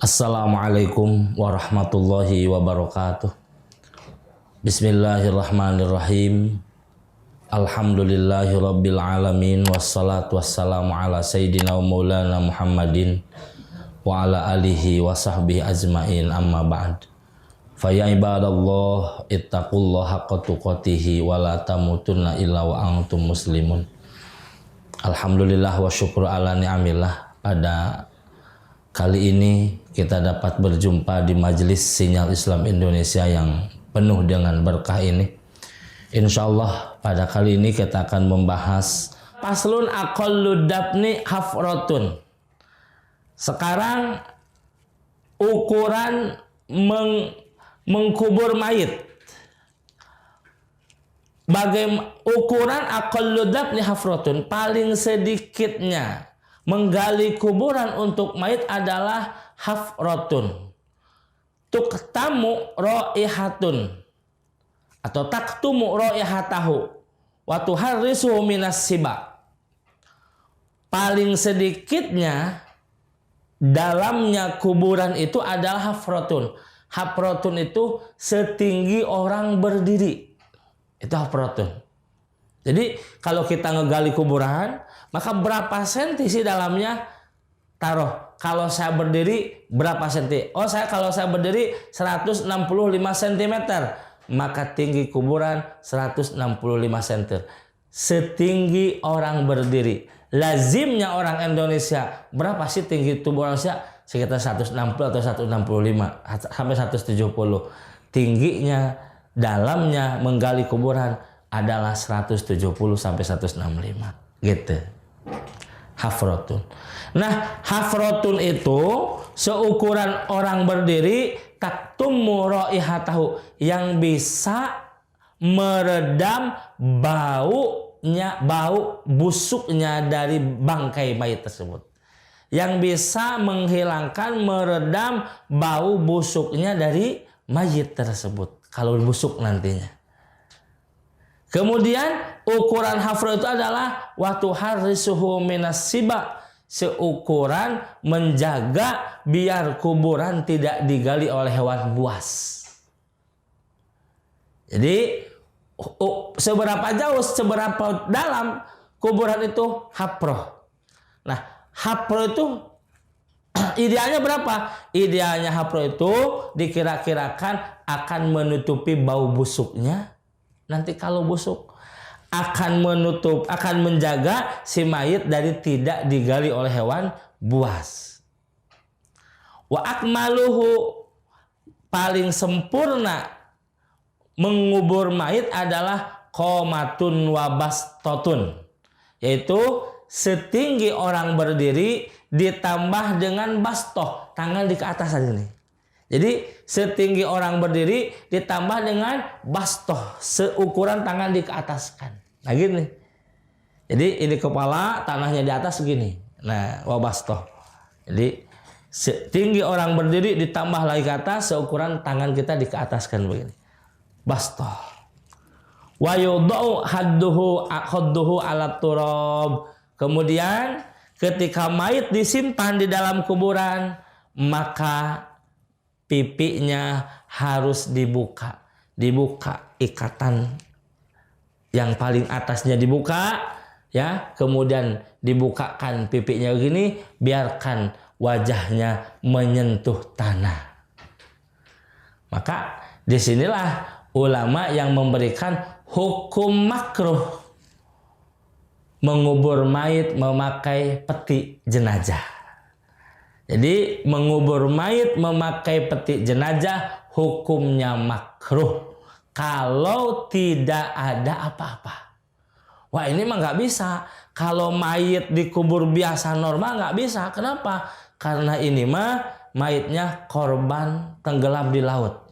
Assalamualaikum warahmatullahi wabarakatuh. Bismillahirrahmanirrahim. Alhamdulillahirabbil alamin wassalatu wassalamu ala sayyidina wa maulana Muhammadin wa ala alihi wa sahbihi ajmain, amma ba'd. Fa ya ibadallah ittaqullaha haqqa tuqatih wa la tamutunna illa wa antum muslimun. Alhamdulillah wa syukru ala ni'amillah. Pada kali ini kita dapat berjumpa di majelis Sinyal Islam Indonesia yang penuh dengan berkah ini. Insya Allah pada kali ini kita akan membahas Faslun aqallu dafni hafratun. Sekarang ukuran mengkubur mayit. Bagaimana ukuran aqallu dafni hafratun, paling sedikitnya menggali kuburan untuk mayit adalah hafratun. Tuktamu raihatun atau taktumu raihatahu wa tuharrisuhu minas siba. Paling sedikitnya dalamnya kuburan itu adalah hafratun. Hafratun itu setinggi orang berdiri. Itu hafratun. Jadi kalau kita ngegali kuburan, maka berapa senti sih dalamnya? Taruh, kalau saya berdiri berapa senti? Oh, kalau saya berdiri 165 cm, maka tinggi kuburan 165 cm. Setinggi orang berdiri. Lazimnya orang Indonesia, berapa sih tinggi tubuh manusia? Sekitar 160 atau 165 sampai 170. Tingginya, dalamnya menggali kuburan adalah 170 sampai 165. Gitu. Hafratun. Nah, hafratun itu seukuran orang berdiri, taktumu raihatahu, yang bisa meredam bau busuknya dari bangkai mayit tersebut. Yang bisa menghilangkan, meredam bau busuknya dari mayit tersebut kalau busuk nantinya. Kemudian ukuran hafrah itu adalah waktu harisuhu minas siba, seukuran menjaga biar kuburan tidak digali oleh hewan buas. Jadi seberapa jauh, seberapa dalam kuburan itu hafrah. Nah, hafrah itu idealnya berapa? Idealnya hafrah itu dikira-kirakan akan menutupi bau busuknya. Nanti kalau busuk akan menjaga si mayit dari tidak digali oleh hewan buas. Wa akmaluhu, paling sempurna mengubur mayit adalah qomatun wa bastotun, yaitu setinggi orang berdiri ditambah dengan bastoh, tangan di ke atas saja nih. Jadi setinggi orang berdiri ditambah dengan bastoh, seukuran tangan di ke atas kan. Nah gini. Jadi ini kepala, tanahnya di atas segini. Nah, wabastoh. Jadi setinggi orang berdiri ditambah lagi ke atas, seukuran tangan kita di ke atas kan begini. Bastoh. Wa yudau hadduhu ala turab. Kemudian ketika mayit disimpan di dalam kuburan, maka pipinya harus dibuka ikatan yang paling atasnya dibuka, ya, kemudian dibukakan pipinya begini, biarkan wajahnya menyentuh tanah. Maka disinilah ulama yang memberikan hukum makruh mengubur mayit memakai peti jenazah. Jadi mengubur mayit memakai peti jenazah hukumnya makruh kalau tidak ada apa-apa. Wah, ini mah nggak bisa. Kalau mayit dikubur biasa normal nggak bisa. Kenapa? Karena ini mah mayitnya korban tenggelam di laut.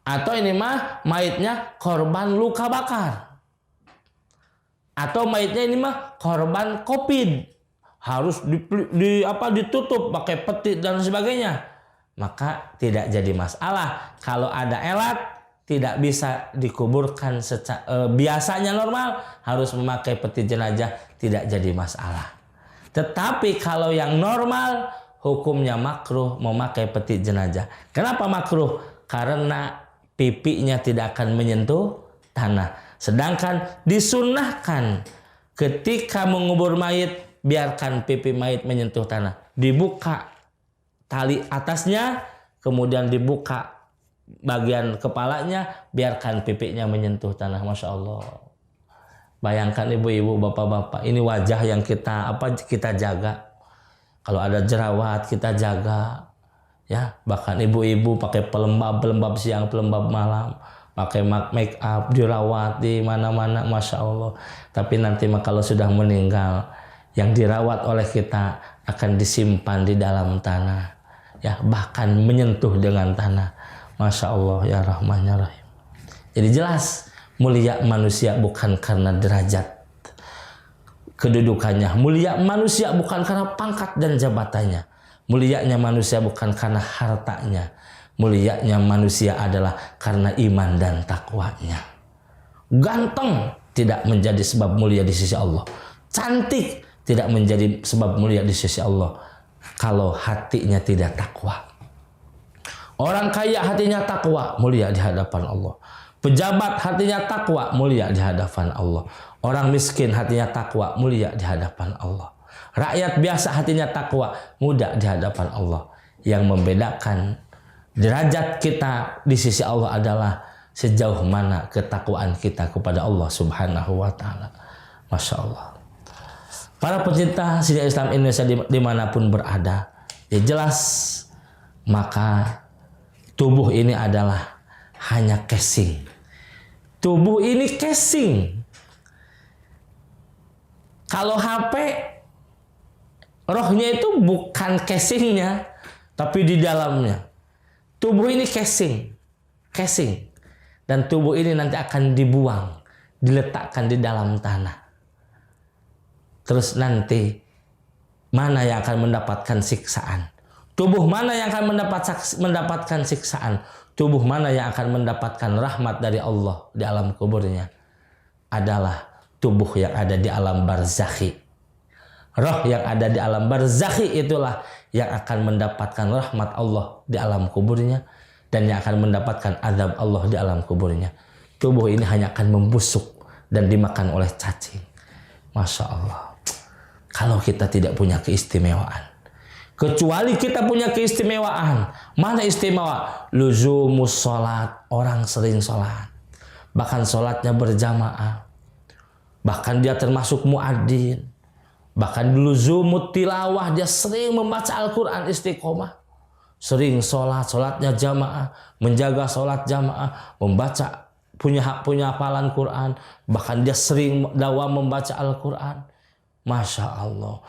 Atau ini mah mayitnya korban luka bakar. Atau mayitnya ini mah korban COVID. Harus ditutup pakai peti dan sebagainya, maka tidak jadi masalah. Kalau ada elat tidak bisa dikuburkan biasanya normal, harus memakai peti jenazah, tidak jadi masalah. Tetapi kalau yang normal hukumnya makruh memakai peti jenazah. Kenapa makruh? Karena pipinya tidak akan menyentuh tanah. Sedangkan disunnahkan ketika mengubur mayit, biarkan pipi mayit menyentuh tanah. Dibuka tali atasnya, kemudian dibuka bagian kepalanya, biarkan pipinya menyentuh tanah. Masya Allah. Bayangkan ibu-ibu, bapak-bapak, ini wajah yang kita jaga. Kalau ada jerawat kita jaga, ya. Bahkan ibu-ibu pakai pelembab siang, pelembab malam, pakai make up, dirawat di mana-mana, masya Allah. Tapi nanti kalau sudah meninggal, yang dirawat oleh kita akan disimpan di dalam tanah, ya, bahkan menyentuh dengan tanah. Masya Allah ya Rahman ya Rahim. Jadi jelas mulia manusia bukan karena derajat kedudukannya. Mulia manusia bukan karena pangkat dan jabatannya. Mulianya manusia bukan karena hartanya. Mulianya manusia adalah karena iman dan takwanya. Ganteng tidak menjadi sebab mulia di sisi Allah. Cantik tidak menjadi sebab mulia di sisi Allah kalau hatinya tidak takwa. Orang kaya hatinya takwa, mulia di hadapan Allah. Pejabat hatinya takwa, mulia di hadapan Allah. Orang miskin hatinya takwa, mulia di hadapan Allah. Rakyat biasa hatinya takwa, mulia di hadapan Allah. Yang membedakan derajat kita di sisi Allah adalah sejauh mana ketakwaan kita kepada Allah Subhanahu wa ta'ala. Masya Allah. Para pecinta syiar Islam Indonesia dimanapun berada, ya jelas maka tubuh ini adalah hanya casing. Tubuh ini casing. Kalau HP, rohnya itu bukan casingnya, tapi di dalamnya. Tubuh ini casing. Dan tubuh ini nanti akan dibuang, diletakkan di dalam tanah. Terus nanti mana yang akan mendapatkan siksaan? Tubuh mana yang akan mendapatkan siksaan? Tubuh mana yang akan mendapatkan rahmat dari Allah di alam kuburnya? Adalah tubuh yang ada di alam barzakhi. Roh yang ada di alam barzakhi itulah yang akan mendapatkan rahmat Allah di alam kuburnya dan yang akan mendapatkan azab Allah di alam kuburnya. Tubuh ini hanya akan membusuk dan dimakan oleh cacing. Masya Allah. Kalau kita tidak punya keistimewaan, kecuali kita punya keistimewaan. Mana istimewa? Luzumus sholat. Orang sering sholat. Bahkan sholatnya berjamaah. Bahkan dia termasuk muadzin. Bahkan luzumut tilawah. Dia sering membaca Al-Quran istiqomah. Sering sholatnya jamaah. Menjaga sholat jamaah. Membaca, punya hafalan Quran. Bahkan dia sering dakwah membaca Al-Quran. Masya Allah.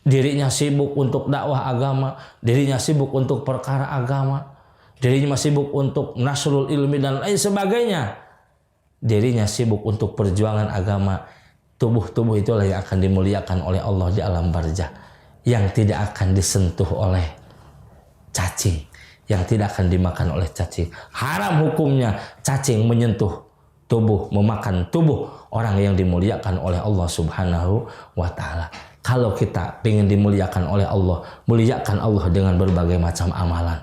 Dirinya sibuk untuk dakwah agama, dirinya sibuk untuk perkara agama, dirinya sibuk untuk nasrul ilmi dan lain sebagainya. Dirinya sibuk untuk perjuangan agama. Tubuh-tubuh itulah yang akan dimuliakan oleh Allah di alam barzah, yang tidak akan disentuh oleh cacing, yang tidak akan dimakan oleh cacing. Haram hukumnya cacing menyentuh tubuh, memakan tubuh orang yang dimuliakan oleh Allah Subhanahu wa ta'ala. Kalau kita ingin dimuliakan oleh Allah, muliakan Allah dengan berbagai macam amalan.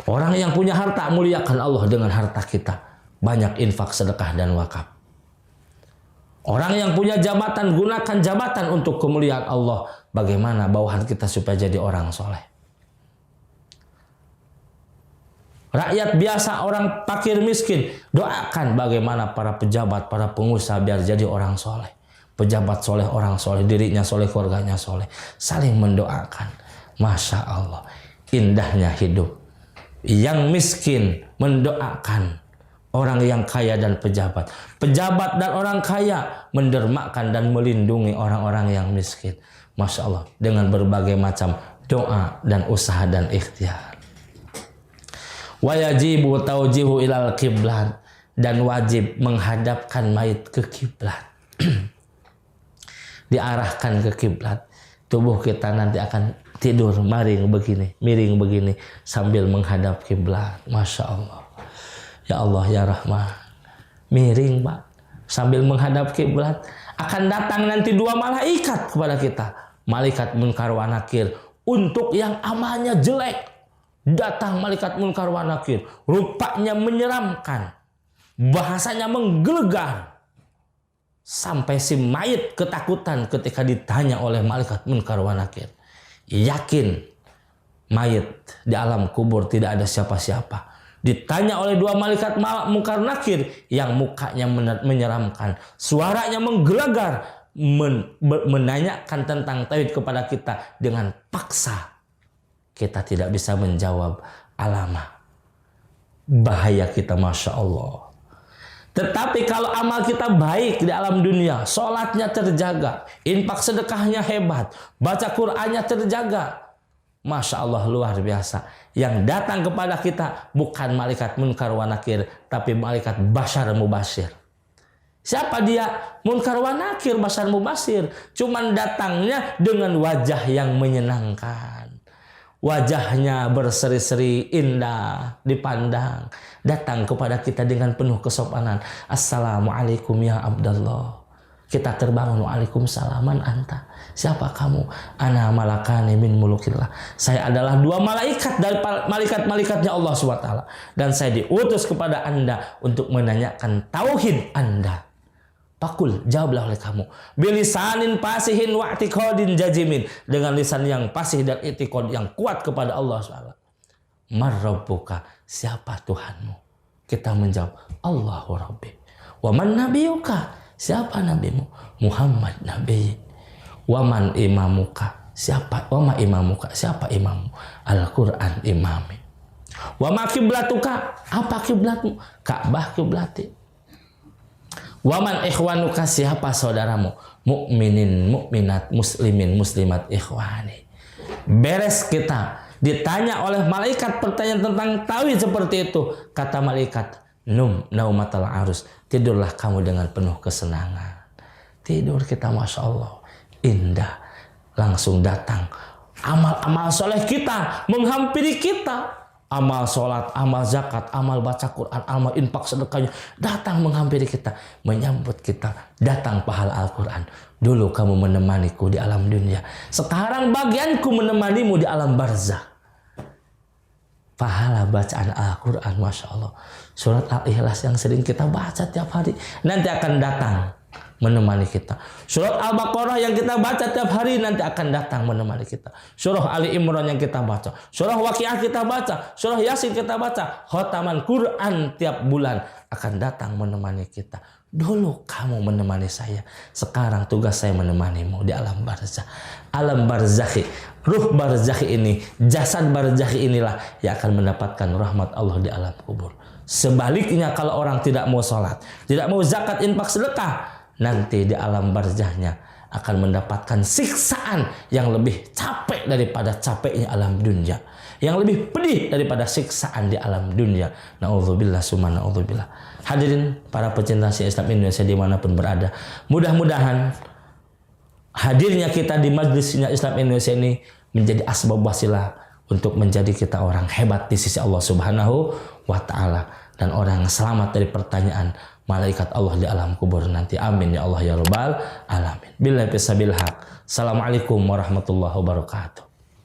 Orang yang punya harta, muliakan Allah dengan harta kita. Banyak infak, sedekah, dan wakaf. Orang yang punya jabatan, gunakan jabatan untuk kemuliaan Allah. Bagaimana bawahan kita supaya jadi orang soleh. Rakyat biasa, orang fakir miskin, doakan bagaimana para pejabat, para pengusaha biar jadi orang soleh. Pejabat soleh, orang soleh, dirinya soleh, keluarganya soleh. Saling mendoakan. Masya Allah, indahnya hidup. Yang miskin mendoakan orang yang kaya dan pejabat. Pejabat dan orang kaya mendermakan dan melindungi orang-orang yang miskin. Masya Allah, dengan berbagai macam doa dan usaha dan ikhtiar. Wajibu taujihu ilal kiblat, dan wajib menghadapkan mayit ke kiblat. Diarahkan ke kiblat. Tubuh kita nanti akan tidur miring begini sambil menghadap kiblat. Masya Allah. Ya Allah ya Rahman. Miring Pak, sambil menghadap kiblat. Akan datang nanti dua malaikat kepada kita. Malaikat Munkar wa Nakir untuk yang amalnya jelek. Datang malaikat munkar wa nakir, rupanya menyeramkan, bahasanya menggelegar, sampai si mayit ketakutan ketika ditanya oleh malaikat munkar wa nakir. Yakin mayit di alam kubur tidak ada siapa-siapa. Ditanya oleh dua malaikat munkar nakir yang mukanya menyeramkan, suaranya menggelegar, menanyakan tentang tauhid kepada kita dengan paksa. Kita tidak bisa menjawab, alamak, bahaya kita, Masya Allah. Tetapi kalau amal kita baik di alam dunia, sholatnya terjaga, infak sedekahnya hebat, baca Qur'annya terjaga, Masya Allah, luar biasa. Yang datang kepada kita bukan malaikat munkar wa nakir, tapi malaikat basyar mubashir. Siapa dia? Munkar wa nakir, basyar mubashir. Cuman datangnya dengan wajah yang menyenangkan. Wajahnya berseri-seri, indah, dipandang. Datang kepada kita dengan penuh kesopanan. Assalamualaikum ya Abdallah. Kita terbangun, waalaikumsalam, man anta. Siapa kamu? Ana malakani min mulukillah. Saya adalah dua malaikat dari malaikat-malaikatnya Allah SWT. Dan saya diutus kepada Anda untuk menanyakan tauhid Anda. Pakul, jawablah oleh kamu. Bilisanin pasihin wa i'tiqadin jazimin. Dengan lisan yang pasih dan i'tiqad yang kuat kepada Allah SWT. Marrabbuka, siapa Tuhanmu? Kita menjawab, Allahu Rabbi. Wa man nabiyuka, siapa nabimu? Muhammad nabi. Wa man imamuka, siapa? Wa ma imamuka, siapa imammu? Al-Quran imami. Wa ma kiblatuka, apa kiblatmu? Ka'bah kiblati. Waman ikhwanuka, siapa saudaramu? Mukminin, mukminat, muslimin, muslimat, ikhwani. Beres kita ditanya oleh malaikat pertanyaan tentang tauhid seperti itu. Kata malaikat, naumatal arus. Tidurlah kamu dengan penuh kesenangan. Tidur kita, Masya Allah, indah. Langsung datang amal-amal soleh kita menghampiri kita. Amal sholat, amal zakat, amal baca Quran, amal infak sedekahnya datang menghampiri kita, menyambut kita. Datang pahala Al-Quran. Dulu kamu menemaniku di alam dunia, sekarang bagianku menemanimu di alam barzah. Pahala bacaan Al-Quran, Masya Allah. Surat Al-Ikhlas yang sering kita baca tiap hari nanti akan datang menemani kita. Surat Al-Baqarah yang kita baca tiap hari nanti akan datang menemani kita. Surah Ali Imran yang kita baca, surah Waqiah kita baca, surah Yasin kita baca, khataman Quran tiap bulan akan datang menemani kita. Dulu kamu menemani saya, sekarang tugas saya menemanimu di alam barzakh. Alam barzakhi, ruh barzakhi ini, jasad barzakhi inilah yang akan mendapatkan rahmat Allah di alam kubur. Sebaliknya kalau orang tidak mau sholat, tidak mau zakat, infak, sedekah, nanti di alam barzahnya akan mendapatkan siksaan yang lebih capek daripada capeknya alam dunia, yang lebih pedih daripada siksaan di alam dunia. Na'udzubillah summa na'udzubillah. Hadirin para pecinta Islam Indonesia dimanapun berada, mudah-mudahan hadirnya kita di majlisnya Islam Indonesia ini menjadi asbab wasilah untuk menjadi kita orang hebat di sisi Allah Subhanahu wa Ta'ala, dan orang yang selamat dari pertanyaan malaikat Allah di alam kubur nanti. Amin ya Allah ya Rabbal alamin. Billahi bisabil haq. Assalamualaikum warahmatullahi wabarakatuh.